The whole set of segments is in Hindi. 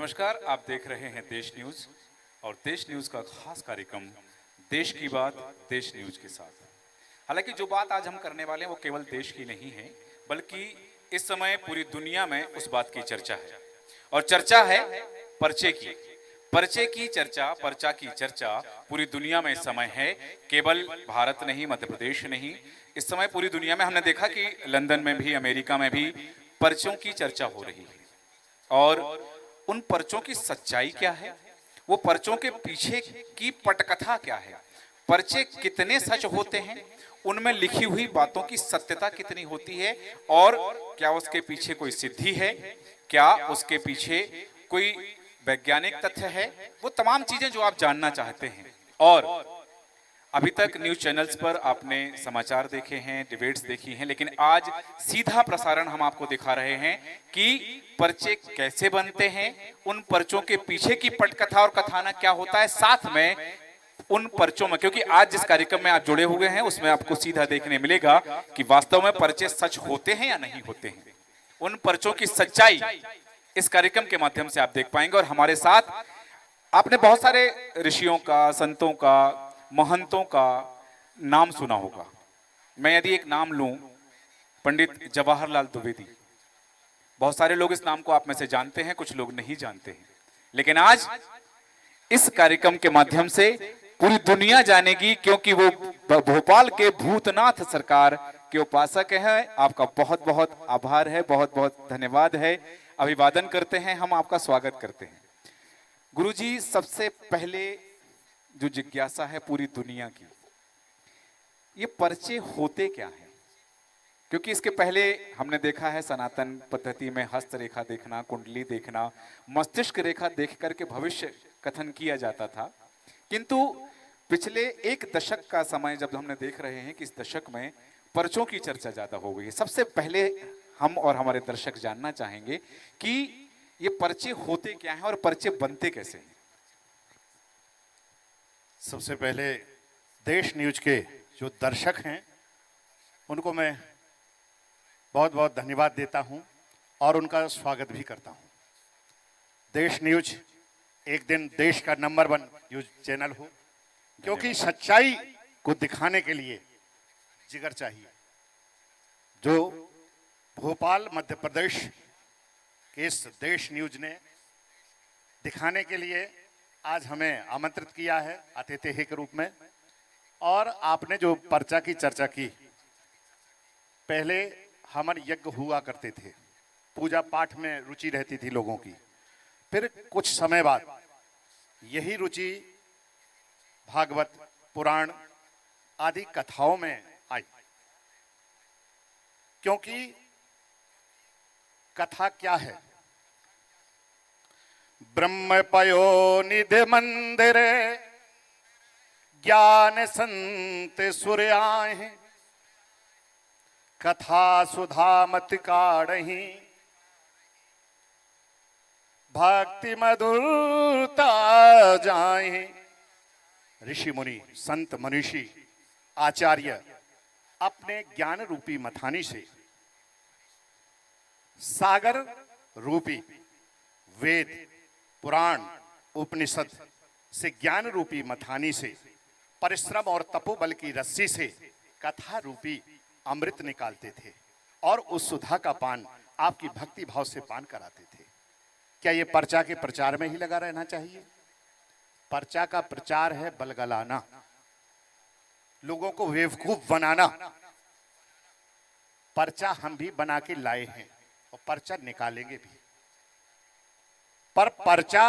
नमस्कार, आप देख रहे हैं देश न्यूज़ और देश न्यूज़ का खास कार्यक्रम देश की बात देश न्यूज़ के साथ। हालांकि जो बात आज हम करने वाले हैं वो केवल देश की नहीं है, बल्कि इस समय पूरी दुनिया में उस बात की चर्चा है और चर्चा है पर्चे की। पर्चे की चर्चा, पर्चा की चर्चा पूरी दुनिया में इस समय है, केवल भारत नहीं, मध्य प्रदेश नहीं, इस समय पूरी दुनिया में हमने देखा कि लंदन में भी, अमेरिका में भी पर्चों की चर्चा हो रही है। और उन पर्चों की सच्चाई क्या है, वो पर्चों के पीछे की पटकथा क्या है, पर्चे कितने सच होते हैं, उनमें लिखी हुई बातों की सत्यता कितनी होती है और क्या उसके पीछे कोई सिद्धि है, क्या उसके पीछे कोई वैज्ञानिक तथ्य है, वो तमाम चीजें जो आप जानना चाहते हैं। और अभी तक न्यूज चैनल्स पर आपने समाचार देखे हैं, डिबेट्स देखी हैं, लेकिन आज सीधा प्रसारण हम आपको दिखा रहे हैं कि पर्चे कैसे बनते हैं, उन पर्चों के पीछे की पटकथा और कथानक क्या होता है, साथ में उन पर्चों में, क्योंकि आज जिस कार्यक्रम में आप जुड़े हुए हैं उसमें आपको सीधा देखने मिलेगा कि वास्तव में पर्चे सच होते हैं या नहीं होते हैं। उन पर्चों की सच्चाई इस कार्यक्रम के माध्यम से आप देख पाएंगे। और हमारे साथ आपने बहुत सारे ऋषियों का, संतों का, महंतों का नाम सुना होगा। मैं यदि एक नाम लूं, पंडित जवाहरलाल द्विवेदी, बहुत सारे लोग इस नाम को आप में से जानते हैं, कुछ लोग नहीं जानते हैं, लेकिन आज इस कार्यक्रम के माध्यम से पूरी दुनिया जानेगी, क्योंकि वो भोपाल के भूतनाथ सरकार के उपासक हैं। आपका बहुत बहुत आभार है, बहुत बहुत धन्यवाद है, अभिवादन करते हैं, हम आपका स्वागत करते हैं। गुरुजी, सबसे पहले जो जिज्ञासा है पूरी दुनिया की, ये पर्चे होते क्या हैं? क्योंकि इसके पहले हमने देखा है सनातन पद्धति में हस्तरेखा देखना, कुंडली देखना, मस्तिष्क रेखा देख करके भविष्य कथन किया जाता था, किंतु पिछले एक दशक का समय जब हमने देख रहे हैं कि इस दशक में पर्चों की चर्चा ज्यादा हो गई है। सबसे पहले हम और हमारे दर्शक जानना चाहेंगे कि ये पर्चे होते क्या हैं और पर्चे बनते कैसे हैं। सबसे पहले देश न्यूज के जो दर्शक हैं उनको मैं बहुत बहुत धन्यवाद देता हूं और उनका स्वागत भी करता हूं। देश न्यूज एक दिन देश का नंबर 1 न्यूज चैनल हो, क्योंकि सच्चाई को दिखाने के लिए जिगर चाहिए। जो भोपाल मध्य प्रदेश के इस देश न्यूज ने दिखाने के लिए आज हमें आमंत्रित किया है अतिथि के रूप में। और आपने जो पर्चा की चर्चा की, पहले हवन यज्ञ हुआ करते थे, पूजा पाठ में रुचि रहती थी लोगों की, फिर कुछ समय बाद यही रुचि भागवत, पुराण आदि कथाओं में आई, क्योंकि कथा क्या है? ब्रह्म पयो निधि मंदिरे ज्ञान संत सूर्याहि कथा सुधा मत काढ़ी भक्ति मधुरता जाहि। ऋषि मुनि, संत मनीषी, आचार्य अपने ज्ञान रूपी मथानी से, सागर रूपी वेद, पुराण, उपनिषद से, ज्ञान रूपी मथानी से, परिश्रम और तपोबल की रस्सी से कथा रूपी अमृत निकालते थे और उस सुधा का पान आपकी भक्ति भाव से पान कराते थे। क्या ये पर्चा के प्रचार में ही लगा रहना चाहिए? पर्चा का प्रचार है बलगलाना, लोगों को बेवकूफ बनाना। पर्चा हम भी बना के लाए हैं और पर्चा निकालेंगे भी, पर पर्चा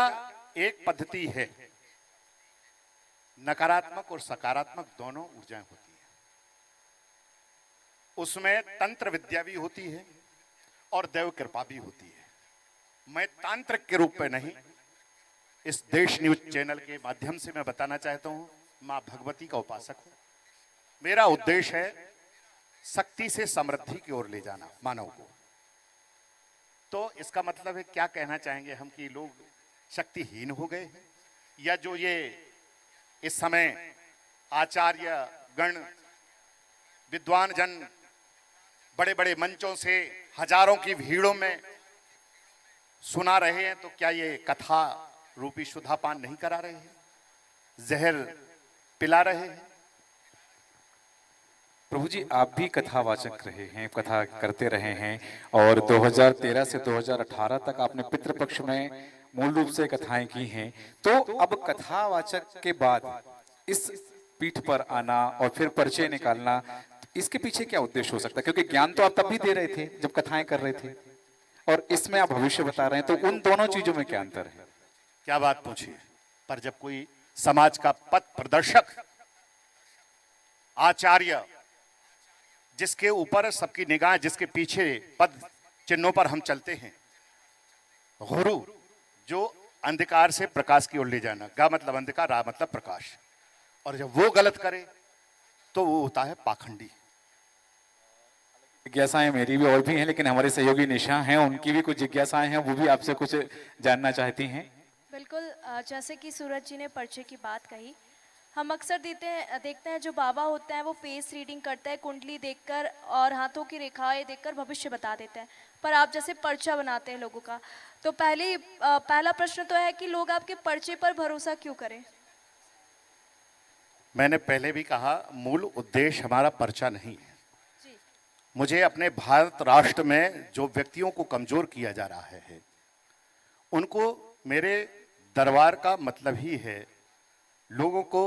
एक पद्धति है, नकारात्मक और सकारात्मक दोनों ऊर्जाएं होती हैं। उसमें तंत्र विद्या भी होती है और देव कृपा भी होती है। मैं तांत्रिक के रूप में नहीं, इस देश न्यूज चैनल के माध्यम से मैं बताना चाहता हूं, मां भगवती का उपासक हूं। मेरा उद्देश्य है शक्ति से समृद्धि की ओर ले जाना मानव को। तो इसका मतलब है, क्या कहना चाहेंगे हम कि लोग शक्तिहीन हो गए हैं, या जो ये इस समय आचार्य गण, विद्वान जन बड़े बड़े मंचों से हजारों की भीड़ों में सुना रहे हैं, तो क्या ये कथा रूपी सुधापान नहीं करा रहे हैं, जहर पिला रहे हैं? प्रभु जी, आप भी कथावाचक रहे हैं, कथा करते रहे हैं, और 2013 से 2018 तक आपने पितृपक्ष में मूल रूप से कथाएं की हैं। तो अब कथावाचक के बाद इस पीठ पर आना और फिर परिचय निकालना, इसके पीछे क्या उद्देश्य हो सकता है? क्योंकि ज्ञान तो आप तब भी दे रहे थे जब कथाएं कर रहे थे, और इसमें आप भविष्य बता रहे हैं, तो उन दोनों चीजों में क्या अंतर है? क्या बात पूछिए। पर जब कोई समाज का पथ प्रदर्शक, आचार्य, जिसके ऊपर सबकी निगाह, जिसके पीछे पद चिन्हों पर हम चलते हैं, गुरु, जो अंधकार से प्रकाश की ओर ले जाना, गा मतलब अंधकार, रा मतलब प्रकाश, और जब वो गलत करे तो वो होता है पाखंडी। जिज्ञासाएं मेरी भी और भी हैं, लेकिन हमारे सहयोगी निशा हैं, उनकी भी कुछ जिज्ञासाएं हैं, वो भी आपसे कुछ जानना चाहती हैं। बिल्कुल, जैसे कि सूरज जी ने परिचय की बात कही, हम अक्सर देखते हैं जो बाबा होते हैं वो फेस रीडिंग करते हैं, कुंडली देखकर और हाथों की रेखाएं देखकर भविष्य बता देते हैं। पर आप जैसे पर्चा बनाते हैं लोगों का, तो पहला प्रश्न तो है कि लोग आपके पर्चे पर भरोसा क्यों करें? मैंने पहले भी कहा, मूल उद्देश्य हमारा पर्चा नहीं है। जी। मुझे अपने भारत राष्ट्र में जो व्यक्तियों को कमजोर किया जा रहा है, उनको मेरे दरबार का मतलब ही है लोगों को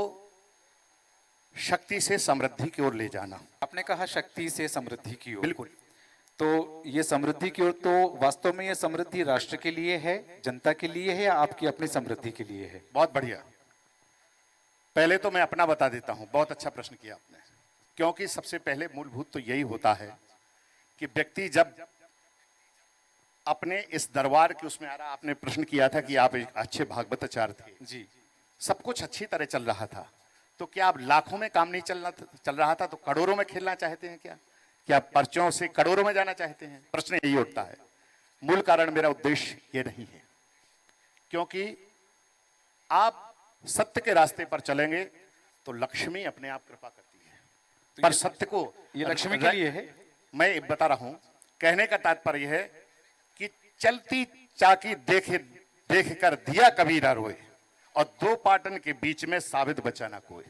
शक्ति से समृद्धि की ओर ले जाना। आपने कहा शक्ति से समृद्धि की ओर। बिल्कुल। तो ये समृद्धि की ओर, तो वास्तव में ये समृद्धि राष्ट्र के लिए है, जनता के लिए है, या आपकी अपनी समृद्धि के लिए है? बहुत बढ़िया। पहले तो मैं अपना बता देता हूं। बहुत अच्छा प्रश्न किया आपने, क्योंकि सबसे पहले मूलभूत तो यही होता है कि व्यक्ति जब अपने इस दरबार के उसमें आ रहा, आपने प्रश्न किया था कि आप एक अच्छे भागवताचार्य थे जी। सब कुछ अच्छी तरह चल रहा था, तो क्या आप लाखों में काम नहीं चल रहा था, तो करोड़ों में खेलना चाहते हैं क्या? क्या पर्चों से करोड़ों में जाना चाहते हैं? प्रश्न यही उठता है। मूल कारण मेरा उद्देश्य ये नहीं है, क्योंकि आप सत्य के रास्ते पर चलेंगे तो लक्ष्मी अपने आप कृपा करती है। तो पर सत्य को, ये लक्ष्मी के लिए है? मैं बता रहा हूं, कहने का तात्पर्य है कि चलती चाकी देख कर दिया कबीरा रोए, और दो पाटन के बीच में साबित बचा ना कोई।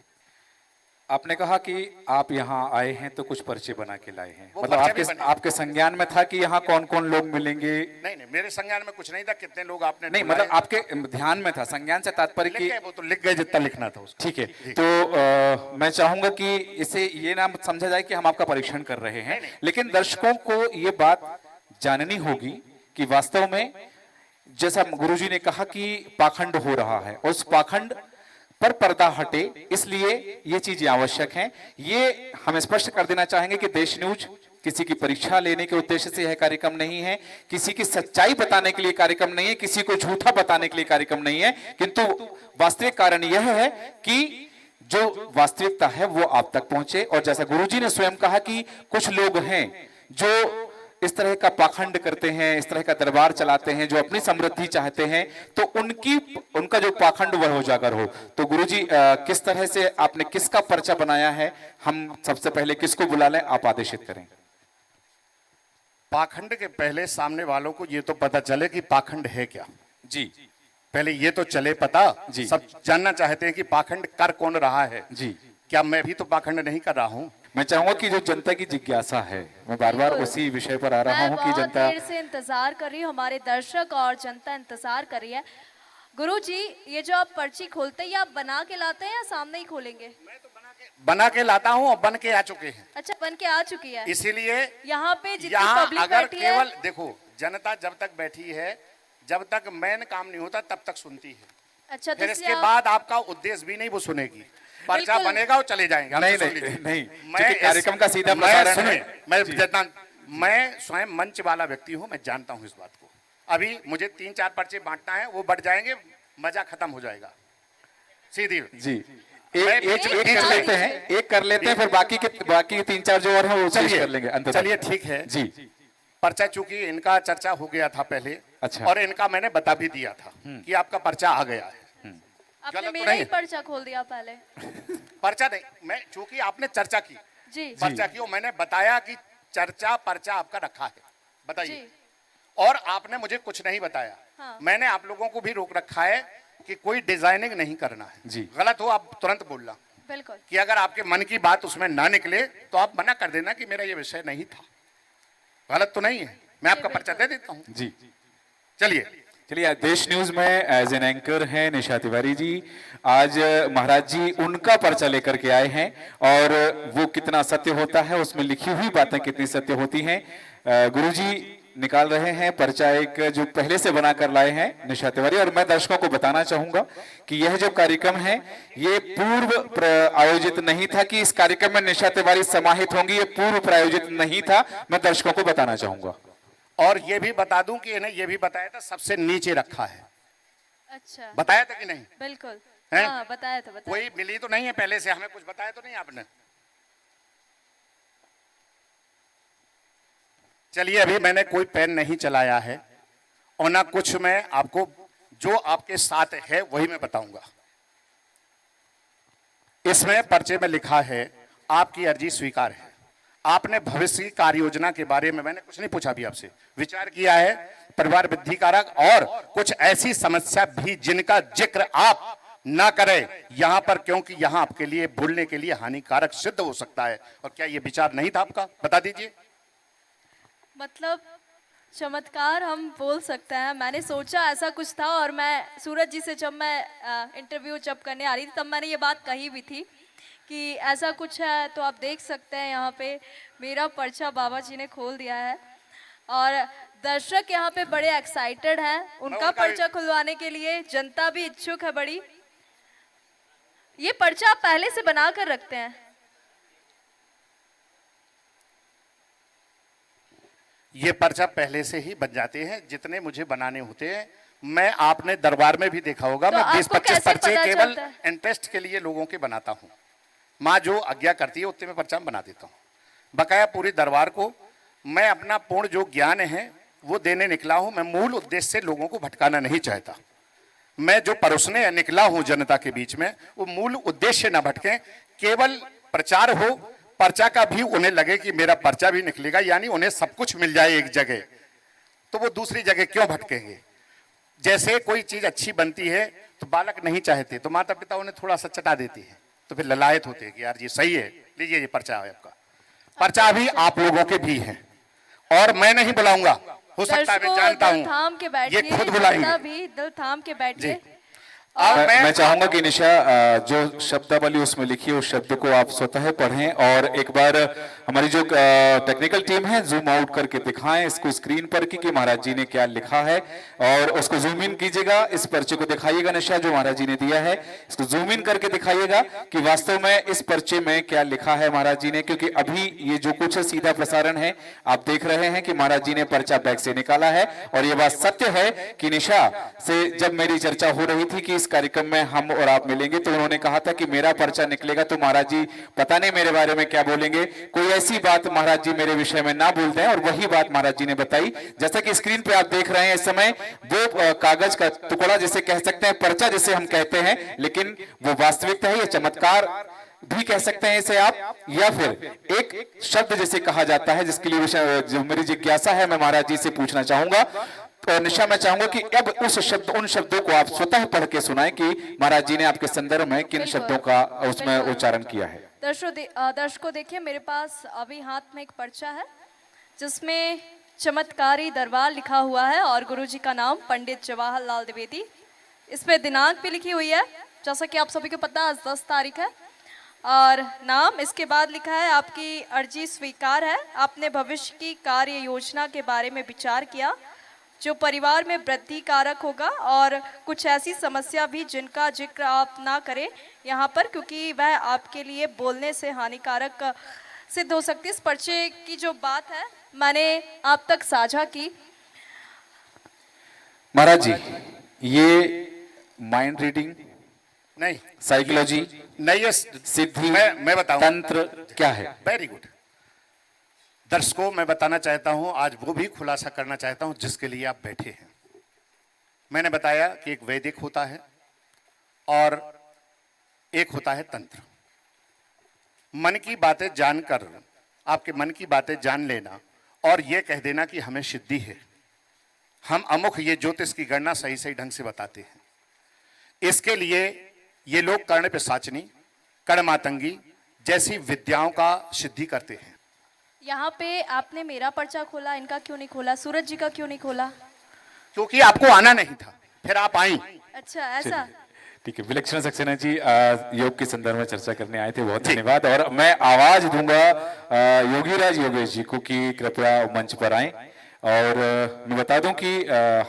आपने कहा कि आप यहाँ आए हैं तो कुछ पर्चे बना के लाए हैं, वो मतलब पर्चे भी बने। आपके संज्ञान में था कि यहाँ कौन कौन लोग मिलेंगे? नहीं, मेरे संज्ञान में कुछ नहीं था। कितने लोग आपने नहीं, बुलाए? मतलब आपके ध्यान में था। संज्ञान से तात्पर्य लिख कि गए, वो तो लिख गए जितना लिखना था उसको। ठीक है। तो मैं चाहूंगा कि इसे ये ना समझा जाए कि हम आपका परीक्षण कर रहे हैं, लेकिन दर्शकों को ये बात जाननी होगी कि वास्तव में जैसा गुरुजी ने कहा कि पाखंड हो रहा है, और उस पाखंड पर पर्दा हटे, इसलिए ये चीजें आवश्यक हैं। ये हम स्पष्ट कर देना चाहेंगे कि देश न्यूज किसी की परीक्षा लेने के उद्देश्य से यह कार्यक्रम नहीं है, किसी की सच्चाई बताने के लिए कार्यक्रम नहीं है, किसी को झूठा बताने के लिए कार्यक्रम नहीं है, किंतु वास्तविक कारण यह है कि जो वास्तविकता है वो आप तक पहुंचे। और जैसा गुरुजी ने स्वयं कहा कि कुछ लोग हैं जो इस तरह का पाखंड करते हैं, इस तरह का दरबार चलाते हैं, जो अपनी समृद्धि चाहते हैं, तो उनका जो पाखंड वह उजागर हो। तो गुरुजी, किस तरह से आपने किसका पर्चा बनाया है? हम सबसे पहले किसको बुला लें, आप आदेशित करें। पाखंड के पहले सामने वालों को ये तो पता चले कि पाखंड है क्या। जी पहले ये तो चले पता। जी। सब जानना चाहते हैं कि पाखंड कर कौन रहा है। जी। क्या मैं भी तो पाखंड नहीं कर रहा हूं? मैं चाहूंगा कि जो जनता की जिज्ञासा है, मैं बार बार उसी विषय पर आ रहा हूं कि मैं जनता बहुत देर से इंतजार कर रही हूँ, हमारे दर्शक और जनता इंतजार कर रही है। गुरुजी, ये जो आप पर्ची खोलते हैं, ये आप बना के लाते हैं या सामने ही खोलेंगे? बना के लाता हूं और बन के आ चुके हैं। अच्छा, बन के आ चुकी है। इसीलिए यहाँ पे जितनी यहाँ पब्लिक अगर बैठी है, केवल देखो, जनता जब तक बैठी है, जब तक मेन काम नहीं होता तब तक सुनती है। अच्छा, तो फिर इसलिए इसके आप- बाद आपका उद्देश्य भी नहीं वो सुनेगी। पर्चा बिल्कुल। बनेगा और चले जाएंगे। नहीं, हमसे नहीं, सुन लीजिए। नहीं, मैं क्योंकि कार्यक्रम का सीधा प्रसारण सुनिए, है। मैं जी। जितना मैं स्वयं मंच वाला व्यक्ति हूं, मैं जानता हूं इस बात को। अभी मुझे 3-4 पर्चे बांटना है, वो बढ़ जाएंगे, मजा खत्म हो जाएगा सीधी। जी, मैं- एक एक कर कर लेते हैं, एक कर लेते हैं, फिर बाकी 3-4 जो और हैं वो पेश कर लेंगे अंत तक। चलिए ठीक है जी। पर्चा चूंकि इनका चर्चा हो गया था पहले, अच्छा। और इनका मैंने बता भी दिया था कि आपका पर्चा आ गया है। आपने गलत तो मेरा ही नहीं। पर्चा खोल दिया पहले। पर्चा नहीं, मैं चूंकि आपने चर्चा की, जी पर्चा की, और मैंने बताया कि चर्चा पर्चा आपका रखा है। जी। बताइए। और आपने मुझे कुछ नहीं बताया। हाँ। मैंने आप लोगों को भी रोक रखा है कि कोई डिजाइनिंग नहीं करना है। जी। गलत हो आप तुरंत बोलना बिल्कुल। कि अगर आपके मन की बात उसमें ना निकले तो आप मना कर देना कि मेरा ये विषय नहीं था। गलत तो नहीं है, मैं आपका पर्चा दे देता हूं। जी चलिए। चलिए, देश न्यूज में एज एन एंकर हैं निशा तिवारी जी। आज महाराज जी उनका पर्चा लेकर के आए हैं और वो कितना सत्य होता है, उसमें लिखी हुई बातें कितनी सत्य होती हैं, गुरुजी निकाल रहे हैं पर्चा, एक जो पहले से बना कर लाए हैं निशा तिवारी। और मैं दर्शकों को बताना चाहूंगा कि यह जो कार्यक्रम है ये पूर्व आयोजित नहीं था कि इस कार्यक्रम में निशा तिवारी समाहित होंगी, ये पूर्व प्रायोजित नहीं था, मैं दर्शकों को बताना चाहूंगा। और ये भी बता दूं कि इन्हें ये भी बताया था सबसे नीचे रखा है। अच्छा। बताया था कि नहीं? बिल्कुल। हैं? हाँ, बताया था, बताया। कोई मिली तो नहीं है पहले से, हमें कुछ बताया तो नहीं आपने? चलिए, अभी मैंने कोई पेन नहीं चलाया है और ना कुछ, मैं आपको जो आपके साथ है वही मैं बताऊंगा। इसमें पर्चे में लिखा है आपकी अर्जी स्वीकार है। आपने भविष्य की कार्य योजना के बारे में, मैंने कुछ नहीं पूछा अभी आपसे, विचार किया है, परिवार वृद्धि कारक और कुछ ऐसी समस्या भी जिनका जिक्र आप ना करें यहां पर, क्योंकि यहां आपके लिए भूलने के लिए हानिकारक सिद्ध हो सकता है। और क्या यह विचार नहीं था आपका? बता दीजिए। मतलब चमत्कार हम बोल सकते हैं। मैंने सोचा ऐसा कुछ था और मैं सूरज जी से जब मैं इंटरव्यू जब करने आ रही थी तब मैंने ये बात कही भी थी कि ऐसा कुछ है। तो आप देख सकते हैं यहाँ पे मेरा पर्चा बाबा जी ने खोल दिया है और दर्शक यहाँ पे बड़े एक्साइटेड हैं उनका पर्चा खुलवाने के लिए। जनता भी इच्छुक है बड़ी। ये पर्चा आप पहले से बना कर रखते हैं? ये पर्चा पहले से ही बन जाते हैं, जितने मुझे बनाने होते हैं। मैं आपने दरबार में भी देखा होगा, तो मैं आपको 20-25 कैसे पर्चे पता केवल चलता है? इंटरेस्ट के लिए लोगों के बनाता हूँ। माँ जो आज्ञा करती है उतने में पर्चा बना देता हूँ। बकाया पूरी दरबार को मैं अपना पूर्ण जो ज्ञान है वो देने निकला हूँ। मैं मूल उद्देश्य से लोगों को भटकाना नहीं चाहता। मैं जो परोसने निकला हूँ जनता के बीच में, वो मूल उद्देश्य ना भटके, केवल प्रचार हो, पर्चा का भी उन्हें लगे कि मेरा पर्चा भी निकलेगा, यानी उन्हें सब कुछ मिल जाए एक जगह, तो वो दूसरी जगह क्यों भटकेंगे। जैसे कोई चीज अच्छी बनती है तो बालक नहीं चाहते तो माता पिता उन्हें थोड़ा सा चटा देती है, तो फिर ललायत होते हैं कि यार ये सही है, लीजिए ये पर्चा है आपका। पर्चा भी आप लोगों के भी है और मैं नहीं बुलाऊंगा, हो सकता है, मैं जानता हूं ये खुद बुलाएंगे। भी दिल थाम के बैठिए। मैं चाहूंगा कि निशा जो शब्दावली उसमें लिखी है उस शब्द को आप स्वतः पढ़ें और एक बार हमारी जो टेक्निकल टीम है जूम आउट करके दिखाएं इसको स्क्रीन पर कि महाराज जी ने क्या लिखा है और उसको जूम इन कीजिएगा। इस पर्चे को दिखाइएगा निशा जो महाराज जी ने दिया है, इसको जूम इन करके दिखाइएगा कि वास्तव में इस पर्चे में क्या लिखा है महाराज जी ने। क्योंकि अभी ये जो कुछ है सीधा प्रसारण है, आप देख रहे हैं कि महाराज जी ने पर्चा बैग से निकाला है और ये बात सत्य है कि निशा से जब मेरी चर्चा हो रही थी कि इस कार्यक्रम में हम और आप मिलेंगे तो उन्होंने कहा था कि मेरा पर्चा निकलेगा तो महाराज जी पता नहीं मेरे बारे में क्या बोलेंगे, कोई ऐसी बात महाराज जी मेरे विषय में ना बोलते हैं। और वही बात महाराज जी ने बताई। जैसा कि स्क्रीन पे आप देख रहे हैं इस समय वो कागज का टुकड़ा जिसे कह सकते हैं, पर्चा जिसे हम कहते हैं, लेकिन वो वास्तविकता है, ये चमत्कार भी कह सकते हैं इसे आप, या फिर एक शब्द जिसे कहा जाता है जिसके लिए जो मेरी जिज्ञासा है मैं महाराज जी से पूछना चाहूंगा। तो निशा मैं चाहूंगा कि अब उन शब्दों को आप स्वतः पढ़ के सुनाएं कि महाराज जी ने आपके संदर्भ में किन शब्दों का उसमें उच्चारण किया है। दर्शकों देखिए मेरे पास अभी हाथ में एक पर्चा है जिसमें चमत्कारी दरबार लिखा हुआ है और गुरुजी का नाम पंडित जवाहरलाल द्विवेदी। इस पे दिनांक भी लिखी हुई है, जैसा कि आप सभी को पता है आज 10 तारीख है। और नाम इसके बाद लिखा है आपकी अर्जी स्वीकार है। आपने भविष्य की कार्य योजना के बारे में विचार किया जो परिवार में वृद्धि कारक होगा और कुछ ऐसी समस्या भी जिनका जिक्र आप ना करें यहाँ पर, क्योंकि वह आपके लिए बोलने से हानिकारक सिद्ध हो सकती है। इस पर्चे की जो बात है मैंने आप तक साझा की। महाराज जी ये माइंड रीडिंग नहीं, साइकोलॉजी नहीं, ये सिद्धि, मैं बताऊं तंत्र क्या है? Very good. दर्शकों मैं बताना चाहता हूं, आज वो भी खुलासा करना चाहता हूं जिसके लिए आप बैठे हैं। मैंने बताया कि एक वैदिक होता है और एक होता है तंत्र। मन की बातें जानकर, आपके मन की बातें जान लेना और यह कह देना कि हमें सिद्धि है, हम अमुख ये ज्योतिष की गणना सही सही ढंग से बताते हैं। इसके लिए ये लोग कर्ण पे साचनी, कर्ण मातंगी जैसी विद्याओं का सिद्धि करते हैं। यहाँ पे आपने मेरा पर्चा खोला, इनका क्यों नहीं खोला, सूरज जी का क्यों नहीं खोला? क्योंकि आपको आना नहीं था, फिर आप आई। अच्छा ऐसा। ठीक है, विलक्षण सक्सेना जी योग के संदर्भ में चर्चा करने आए थे, बहुत धन्यवाद। और मैं आवाज दूंगा योगीराज योगेश जी को कि कृपया मंच पर आए। और मैं बता दूं कि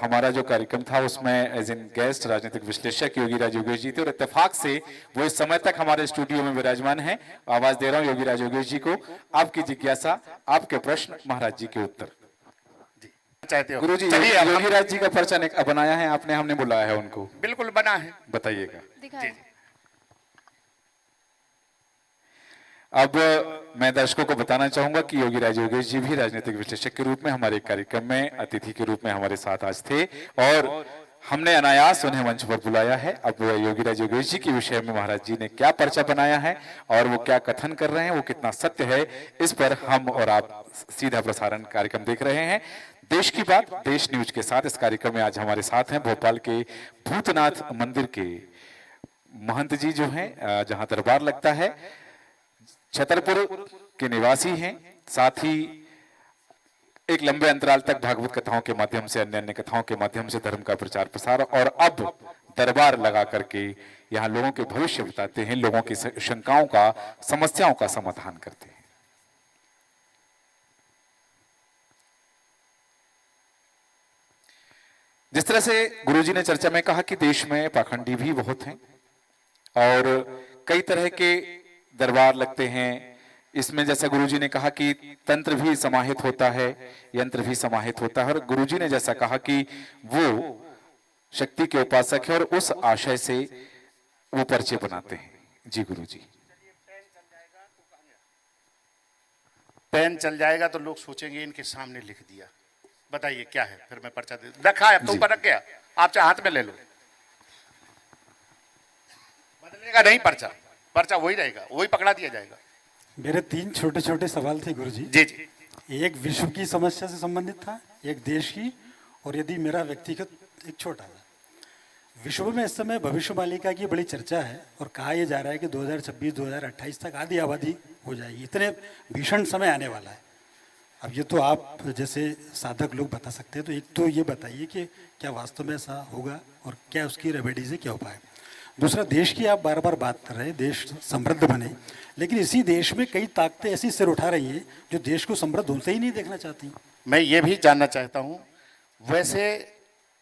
हमारा जो कार्यक्रम था उसमें एज इन गेस्ट राजनीतिक विश्लेषक योगीराज योगेश जी थे, और इत्तेफाक से वो इस समय तक हमारे स्टूडियो में विराजमान हैं। आवाज दे रहा हूं योगीराज योगेश जी को। आपकी जिज्ञासा, आपके प्रश्न, महाराज जी के उत्तर। चाहते हो गुरु जी, चलिए अब योगीराज जी का पर्चा बनाया है आपने, हमने बुलाया है उनको, बिल्कुल बना है, बताइएगा। दिखाएं। अब मैं दर्शकों को बताना चाहूंगा कि योगीराज योगेश जी भी राजनीतिक विश्लेषक के रूप में हमारे कार्यक्रम में अतिथि के रूप में हमारे साथ आज थे, और हमने अनायास उन्हें मंच पर बुलाया है। अब योगीराज योगेश जी के विषय में महाराज जी ने क्या पर्चा बनाया है और वो क्या कथन कर रहे हैं, वो कितना सत्य है, इस पर हम और आप सीधा प्रसारण कार्यक्रम देख रहे हैं। देश की बात देश न्यूज के साथ इस कार्यक्रम में आज हमारे साथ हैं भोपाल के भूतनाथ मंदिर के महंत जी जो हैं, जहां दरबार लगता है, छतरपुर के निवासी हैं। साथ ही एक लंबे अंतराल तक भागवत कथाओं के माध्यम से, अन्य अन्य कथाओं के माध्यम से धर्म का प्रचार प्रसार, और अब दरबार लगा करके यहाँ लोगों के भविष्य बताते हैं, लोगों की शंकाओं का, समस्याओं का समाधान करते हैं। जिस तरह से गुरुजी ने चर्चा में कहा कि देश में पाखंडी भी बहुत हैं और कई तरह के दरबार लगते हैं, इसमें जैसा गुरुजी ने कहा कि तंत्र भी समाहित होता है, यंत्र भी समाहित होता है, और गुरुजी ने जैसा कहा कि वो शक्ति के उपासक है और उस आशय से वो पर्चे बनाते हैं। जी गुरुजी। पेन चल जाएगा तो लोग सोचेंगे इनके सामने लिख दिया, बताइए क्या है, फिर मैं पर्चा दे रखा है, अब तो ऊपर रख गया, आप चाहे हाथ में ले लो, बदलेगा नहीं पर्चा, पर्चा वही रहेगा, वही पकड़ा दिया जाएगा। मेरे 3 छोटे छोटे सवाल थे गुरुजी। जी जी। एक विश्व की समस्या से संबंधित था, एक देश की, और यदि मेरा व्यक्तिगत एक छोटा था। विश्व में इस समय भविष्यवाणिका की बड़ी चर्चा है और कहा यह जा रहा है कि 2026-2028 तक आधी आबादी हो जाएगी, इतने भीषण समय आने वाला है। अब ये तो आप जैसे साधक लोग बता सकते हैं, तो एक तो ये बताइए कि क्या वास्तव में ऐसा होगा और क्या उसकी रेमेडी से क्या उपाय। दूसरा, देश की आप बार बार बात कर रहे हैं, देश समृद्ध बने, लेकिन इसी देश में कई ताकतें ऐसी सिर उठा रही हैं जो देश को समृद्ध होते ही नहीं देखना चाहती। मैं ये भी जानना चाहता हूँ, वैसे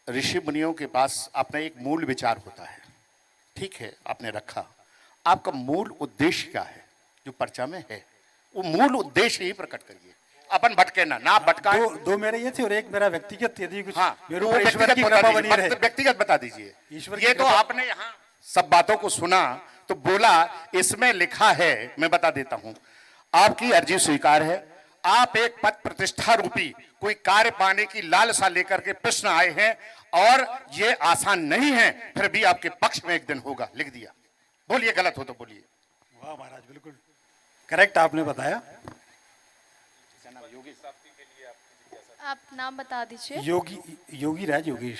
ऋषि मुनियों के पास अपना एक मूल विचार होता है, ठीक है, आपने रखा, आपका मूल उद्देश्य क्या है जो पर्चा में है, वो मूल उद्देश्य ही प्रकट करिए, अपन भटके ना भटकाएं। दो मेरे ये थे और एक मेरा व्यक्तिगत, यदि कुछ हाँ, मेरे वो ऊपर ईश्वर की व्यक्तिगत कृपा बता बनी दीजिए, रहे। व्यक्तिगत बता दीजिए। ईश्वर की ये तो कृपा। आपने यहाँ सब बातों को सुना तो बोला इसमें लिखा है, मैं बता देता हूं, आपकी अर्जी स्वीकार है, आप एक पद प्रतिष्ठा रूपी कोई कार्य पाने की लालसा लेकर के प्रश्न आए हैं और ये आसान नहीं है, फिर भी आपके पक्ष में एक दिन होगा, लिख दिया। बोलिए, गलत हो तो बोलिए। वाह महाराज, बिल्कुल करेक्ट आपने बताया। आप नाम बता दीजिए। योगीराज योगेश।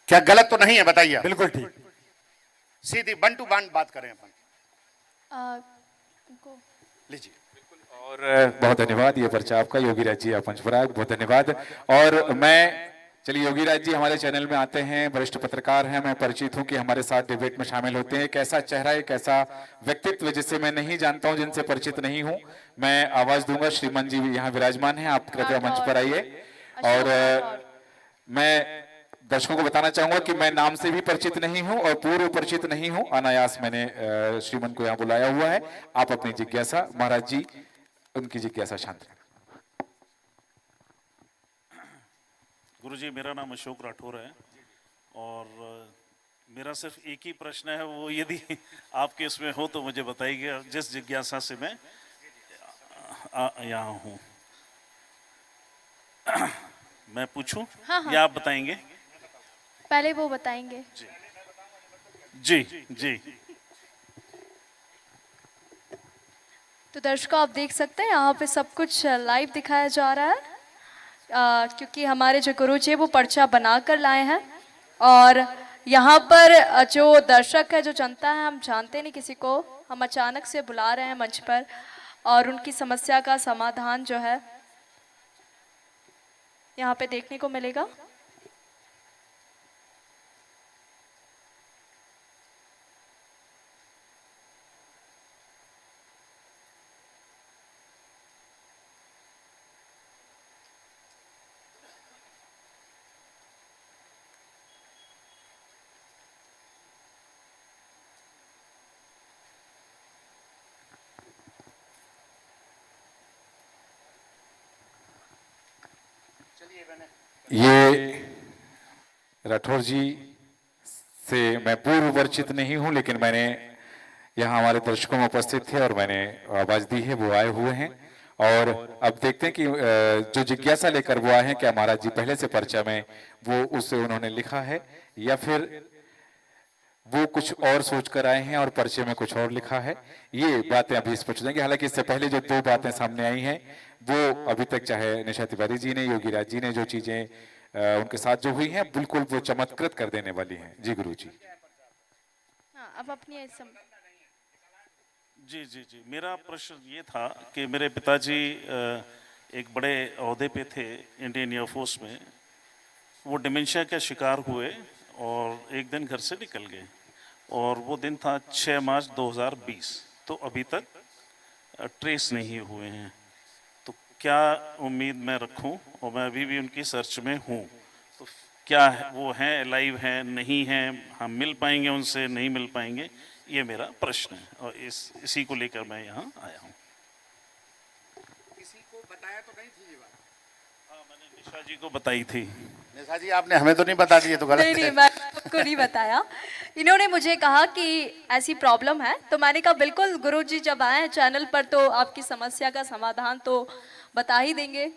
क्या गलत तो नहीं है, बताइए। बिल्कुल ठीक। सीधी 1 to 1 बात करें अपन, इनको लीजिए। और बहुत धन्यवाद, ये पर्चा आपका योगीराज जी, आप मंच पर आए, बहुत धन्यवाद। और मैं, चलिए योगीराज जी हमारे चैनल में आते हैं, वरिष्ठ पत्रकार हैं, मैं परिचित हूं कि हमारे साथ डिबेट में शामिल होते हैं। एक ऐसा चेहरा, एक ऐसा व्यक्तित्व जिसे मैं नहीं जानता हूं, जिनसे परिचित नहीं हूं। मैं आवाज दूंगा, श्रीमान जी यहाँ विराजमान हैं, आप कृपया मंच पर आइए। और मैं दर्शकों को बताना चाहूंगा कि मैं नाम से भी परिचित नहीं हूं और पूर्व परिचित नहीं हूं, अनायास मैंने श्रीमन को यहाँ बुलाया हुआ है। आप अपनी जिज्ञासा, महाराज जी उनकी जिज्ञासा शांत करें। गुरुजी, मेरा नाम अशोक राठौर है और मेरा सिर्फ एक ही प्रश्न है, वो यदि आपके इसमें हो तो मुझे बताइए, जिस जिज्ञासा से मैं यहाँ हूँ। मैं पूछूं? हाँ, हाँ। या आप बताएंगे? पहले वो बताएंगे। जी जी। तो तो दर्शकों आप देख सकते हैं यहाँ पे सब कुछ लाइव दिखाया जा रहा है, क्योंकि हमारे जो गुरु जी वो पर्चा बना कर लाए हैं। और यहाँ पर जो दर्शक है, जो जनता है, हम जानते नहीं किसी को, हम अचानक से बुला रहे हैं मंच पर और उनकी समस्या का समाधान जो है यहाँ पे देखने को मिलेगा। ये राठौर जी से मैं पूर्व परिचित नहीं हूं, लेकिन मैंने यहाँ हमारे दर्शकों में उपस्थित थे और मैंने आवाज दी है, वो आए हुए हैं। और अब देखते हैं कि जो जिज्ञासा लेकर वो आए हैं, क्या महाराज जी पहले से पर्चा में वो उसे उन्होंने लिखा है या फिर वो कुछ और सोच कर आए हैं और पर्चे में कुछ और लिखा है। ये बातें अभी स्पष्ट हो जाएंगी। हालांकि इससे पहले जो दो बातें सामने आई हैं वो अभी तक, चाहे निशा तिवारी जी ने, योगी राज जी ने, जो चीजें उनके साथ जो हुई हैं, बिल्कुल वो चमत्कृत कर देने वाली हैं। जी गुरु जी। हाँ, अब अपनी जी जी जी, मेरा प्रश्न ये था कि मेरे पिताजी एक बड़े ओहदे पे थे इंडियन एयरफोर्स में। वो डिमेंशिया का शिकार हुए और एक दिन घर से निकल गए, और वो दिन था 6 मार्च 2020। तो अभी तक ट्रेस नहीं हुए हैं। तो क्या उम्मीद मैं रखूं, और मैं अभी भी उनकी सर्च में हूं, तो क्या है, वो हैं, लाइव हैं, नहीं हैं, हम मिल पाएंगे उनसे, नहीं मिल पाएंगे, ये मेरा प्रश्न है। और इसी को लेकर मैं यहाँ आया हूँ। किसी को बताया तो नहीं थी ये बात? हाँ, मैंने निशा जी को बताई थी। निशा जी आपने हमें तो नहीं बता दी, तो गलत नहीं, है। मैं आपको नहीं बताया। इन्होंने मुझे कहा कि ऐसी प्रॉब्लम है, तो मैंने कहा बिल्कुल गुरुजी जब आए हैं चैनल पर तो आपकी समस्या का समाधान तो बता ही देंगे।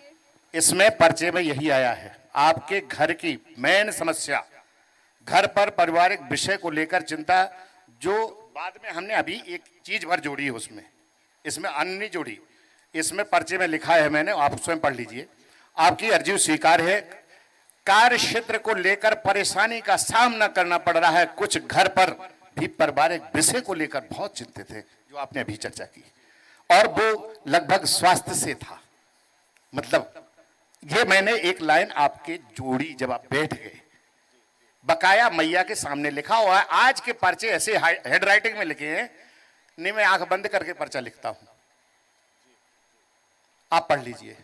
इसमें पर्चे में यही आया है, आपके घर की मेन समस्या, घर पर पारिवारिक विषय को लेकर चिंता, जो बाद में हमने अभी एक चीज भर जोड़ी है उसमें, इसमें अन्य नहीं जोड़ी। इसमें पर्चे में लिखा है, मैंने, आप स्वयं पढ़ लीजिए। आपकी अर्जी स्वीकार है, कार्य क्षेत्र को लेकर परेशानी का सामना करना पड़ रहा है। कुछ घर पर भी पारिवारिक विषय को लेकर बहुत चिंतित है, जो आपने अभी चर्चा की, और वो लगभग स्वास्थ्य से था। मतलब ये मैंने एक लाइन आपके जोड़ी जब आप बैठ गए, बकाया मैया के सामने लिखा हुआ है। आज के पर्चे ऐसे हेड राइटिंग में लिखे हैं, नहीं मैं आंख बंद करके पर्चा लिखता हूं, आप पढ़ लीजिए।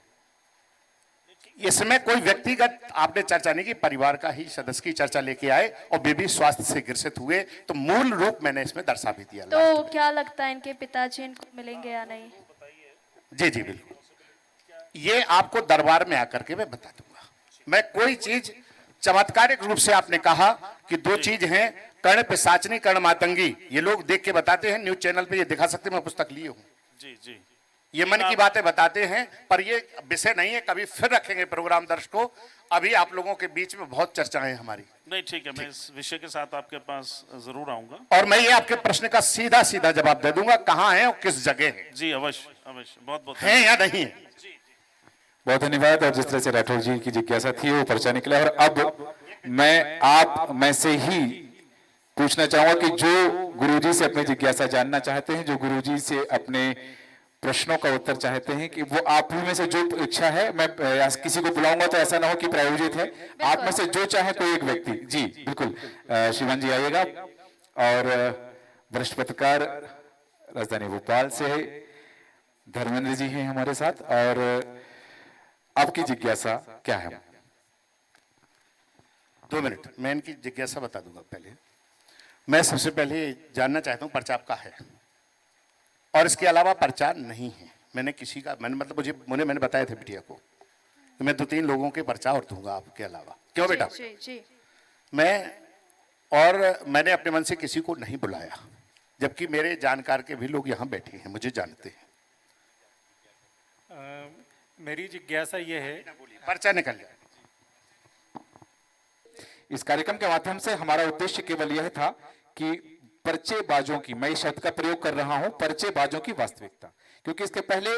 इसमें कोई व्यक्तिगत आपने चर्चा नहीं की, परिवार का ही सदस्य की चर्चा लेके आए और बेबी स्वास्थ्य से ग्रसित हुए, तो मूल रूप मैंने इसमें दर्शा भी दिया। तो क्या लगता है इनके पिताजी इनको मिलेंगे या नहीं? जी जी बिल्कुल, ये आपको दरबार में आकर के मैं बता दूंगा। मैं कोई चीज चमत्कारिक रूप से, आपने कहा कि दो चीज हैं, कर्ण पिशाचनी, कर्ण मातंगी, ये लोग देख के बताते हैं, न्यूज चैनल पे ये दिखा सकते हैं, मैं पुस्तक लिए हूं। जी जी, ये मन की बातें बताते हैं, पर ये विषय नहीं है, कभी फिर रखेंगे प्रोग्राम दर्शकों। अभी आप लोगों के बीच में बहुत चर्चाएं हमारी। नहीं ठीक है, मैं इस विषय के साथ आपके पास जरूर आऊंगा, और मैं ये आपके प्रश्न का सीधा सीधा जवाब दे दूंगा, कहाँ है और किस जगह है। जी अवश्य अवश्य, बहुत बहुत है या नहीं है। बहुत धन्यवाद। और जिस तरह से राठौर जी की जिज्ञासा थी वो पर्चा निकला, और अब मैं आप में से ही पूछना चाहूंगा कि जो गुरुजी से अपनी जिज्ञासा जानना चाहते हैं, जो गुरुजी से अपने प्रश्नों का उत्तर चाहते हैं, कि वो आप में से जो इच्छा है, मैं किसी को बुलाऊंगा तो ऐसा ना हो कि प्रायोजित है, आप में से जो चाहे कोई एक व्यक्ति। जी बिल्कुल, शिवन जी आइएगा। और वरिष्ठ पत्रकार राजधानी भोपाल से धर्मेंद्र जी हैं हमारे साथ, और आपकी जिज्ञासा क्या है? 2 मिनट, मैं इनकी जिज्ञासा बता दूंगा। पहले मैं सबसे पहले जानना चाहता हूं, पर्चा आपका है और इसके अलावा पर्चा नहीं है। मैंने किसी का, मतलब मैंने बताया था बिटिया को, तो मैं 2-3 लोगों के पर्चा और दूंगा आपके अलावा। क्यों बेटा? जी जी। मैंने अपने मन से किसी को नहीं बुलाया, जबकि मेरे जानकार के भी लोग यहाँ बैठे हैं, मुझे जानते हैं। मेरी जिज्ञासा ये है, पर्चा निकल जाए। इस कार्यक्रम के माध्यम से हमारा उद्देश्य केवल यह था कि पर्चेबाजों की, मैं इस शब्द का प्रयोग कर रहा हूं, पर्चेबाजों की वास्तविकता, क्योंकि इसके पहले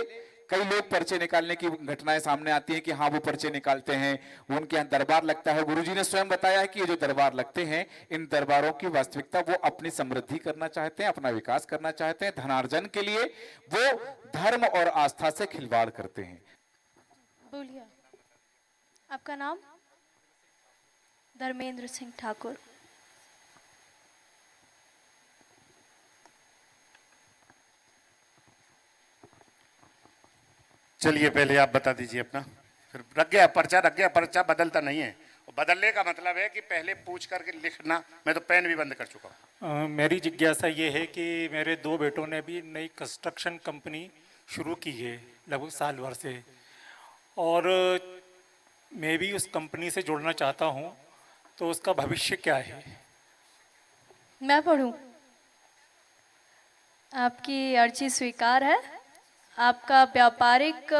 कई लोग पर्चे निकालने की घटनाएं सामने आती हैं कि हाँ वो पर्चे निकालते हैं, वो उनके यहाँ दरबार लगता है। गुरुजी ने स्वयं बताया है कि ये जो दरबार लगते हैं, इन दरबारों की वास्तविकता वो अपनी समृद्धि करना चाहते हैं, अपना विकास करना चाहते हैं, धनार्जन के लिए वो धर्म और आस्था से खिलवाड़ करते हैं। बोलिए, आपका नाम? धर्मेंद्र सिंह ठाकुर। चलिए पहले आप बता दीजिए अपना, फिर रख गया पर्चा, रख गया पर्चा, बदलता नहीं है। बदलने का मतलब है कि पहले पूछ करके लिखना। मैं तो पेन भी बंद कर चुका हूँ। मेरी जिज्ञासा ये है कि मेरे 2 बेटों ने भी नई कंस्ट्रक्शन कंपनी शुरू की है लगभग साल भर से, और मैं भी उस कंपनी से जुड़ना चाहता हूँ, तो उसका भविष्य क्या है? मैं पढ़ूं? आपकी अर्जी स्वीकार है। आपका व्यापारिक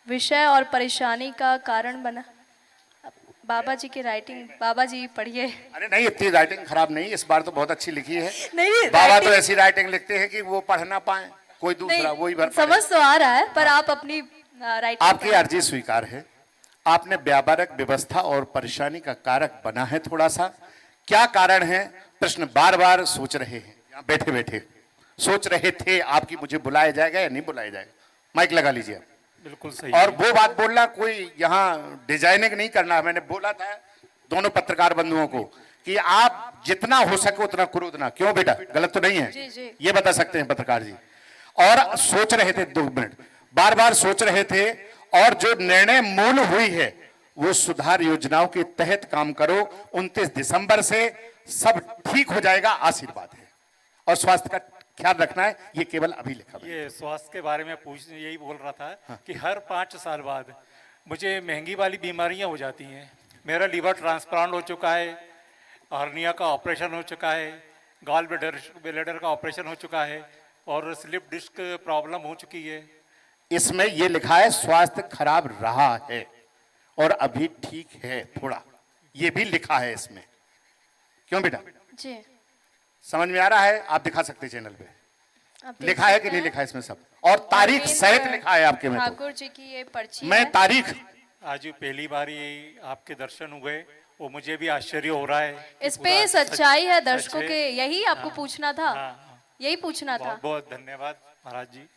विषय और परेशानी का कारण बना। बाबा जी की राइटिंग, बाबा जी पढ़िए। अरे नहीं, इतनी राइटिंग खराब नहीं, इस बार तो बहुत अच्छी लिखी है। नहीं, बाबा तो ऐसी राइटिंग लिखते हैं कि वो पढ़ ना पाए, कोई दूसरा वही भर पढ़े। समझ तो आ रहा है, पर आप अपनी राइटिंग। आपकी अर्जी स्वीकार है। आपने व्यापारिक व्यवस्था और परेशानी का कारक बना है। थोड़ा सा क्या कारण है, प्रश्न बार बार सोच रहे हैं, यहाँ बैठे बैठे सोच रहे थे आपकी मुझे बुलाया जाएगा या नहीं बुलाया जाएगा। माइक लगा लीजिए आप। बिल्कुल सही। और वो बात बोलना, कोई यहाँ डिजाइनिंग नहीं करना। मैंने बोला था दोनों पत्रकार बंधुओं को कि आप जितना हो सके उतना क्रोध ना। क्यों बेटा, गलत तो नहीं है? जी, जी। ये बता सकते हैं पत्रकार जी। और सोच रहे थे 2 मिनट, बार बार सोच रहे थे, और जो निर्णय मूल हुई है वो सुधार योजनाओं के तहत काम करो। 29 दिसंबर से सब ठीक हो जाएगा, आशीर्वाद है। और स्वास्थ्य का ख्याल रखना है, ये केवल अभी लिखा है। ये स्वास्थ्य के बारे में यही बोल रहा था कि हर 5 साल बाद मुझे महंगी वाली बीमारियां हो जाती हैं। मेरा लीवर ट्रांसप्लांट हो चुका है, हर्निया का ऑपरेशन हो चुका है, गॉल ब्लैडर का ऑपरेशन हो चुका है, और स्लिप डिस्क प्रॉब्लम हो चुकी है। इसमें यह लिखा है स्वास्थ्य खराब रहा है और अभी ठीक है थोड़ा, ये भी लिखा है इसमें। क्यों बेटा, जी, समझ में आ रहा है? आप दिखा सकते हैं चैनल पे, आप देख लिखा है सकते कि नहीं हैं। लिखा है इसमें सब, और तारीख सहित लिखा है आपके में। तो ठाकुर जी की ये पर्ची मैं है। तारीख, आज पहली बार ये आपके दर्शन हुए, वो मुझे भी आश्चर्य हो रहा है। इस पे सच्चाई है दर्शकों सच है। के, यही आपको पूछना था, हाँ, यही पूछना था। बहुत बहुत धन्यवाद महाराज जी।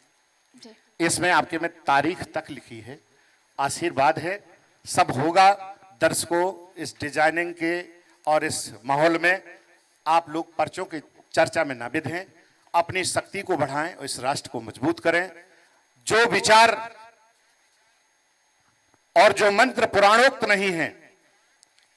जी। इसमें आपके में तारीख तक लिखी है, आशीर्वाद है, सब होगा। दर्शकों, इस डिजाइनिंग के और इस माहौल में आप लोग पर्चों की चर्चा में नाविद हैं। अपनी शक्ति को बढ़ाएं और इस राष्ट्र को मजबूत करें। जो विचार और जो मंत्र पुराणोक्त नहीं है,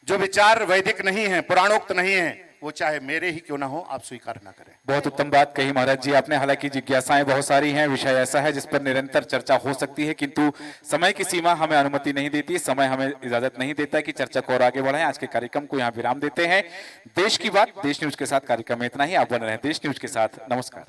जो विचार वैदिक नहीं है, पुराणोक्त नहीं है, वो चाहे मेरे ही क्यों ना हो, आप स्वीकार ना करें। बहुत उत्तम बात कही महाराज जी आपने। हालांकि जिज्ञासाएं बहुत सारी हैं, विषय ऐसा है जिस पर निरंतर चर्चा हो सकती है, किंतु समय की सीमा हमें अनुमति नहीं देती, समय हमें इजाजत नहीं देता कि चर्चा को और आगे बढ़ाएं। आज के कार्यक्रम को यहाँ विराम देते हैं। देश की बात देश न्यूज के साथ कार्यक्रम में इतना ही। आप बने रहें देश न्यूज के साथ। नमस्कार।